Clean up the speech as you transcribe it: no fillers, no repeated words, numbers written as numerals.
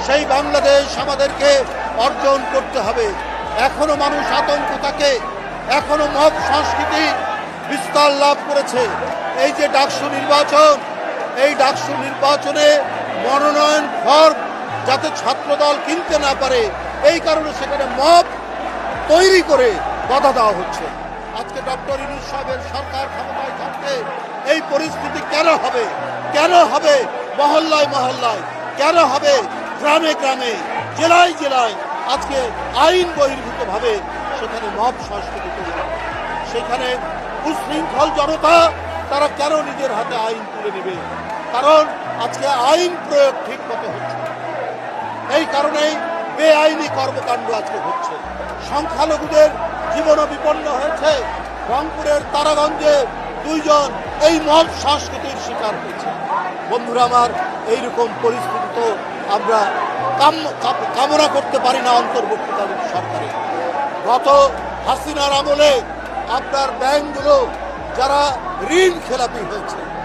সেই বাংলাদেশ আমাদেরকে অর্জন করতে হবে। এখনো মানুষ আতঙ্ক থাকে, এখনো মব সংস্কৃতি বিস্তার লাভ করেছে। এই যে ডাকসু নির্বাচন, এই ডাকসু নির্বাচনে মনোনয়ন ফর্ম যাতে ছাত্রদল কিনতে না পারে, এই কারণে সেখানে মব তৈরি করে বাধা দেওয়া হচ্ছে। আজকে ডক্টর ইউনূস সাহেবের সরকার ক্ষমতায় থাকতে এই পরিস্থিতি কেন হবে? কেন হবে মহল্লায় মহল্লায়? কেন হবে গ্রামে গ্রামে, জেলায় জেলায়? আজকে আইন বহির্ভূতভাবে সেখানে মব সংস্কৃতি তৈরি হবে। সেখানে উশৃঙ্খল জনতা তারা কেন নিজের হাতে আইন তুলে নেবে? কারণ আজকে আইন প্রয়োগ ঠিক মতো হচ্ছে। এই কারণেই বেআইনি কর্মকাণ্ড আজকে হচ্ছে। সংখ্যালঘুদের জীবনও বিপন্ন হয়েছে। রংপুরের তারাগঞ্জে 2 জন এই মব সংস্কৃতির শিকার হয়েছে। বন্ধুরা আমার, এইরকম পরিস্থিতি তো আমরা কামনা করতে পারি না অন্তর্বর্তীকালীন সরকারে। গত হাসিনার আমলে আপনার ব্যাংকগুলো যারা ঋণ খেলাপি হয়েছে,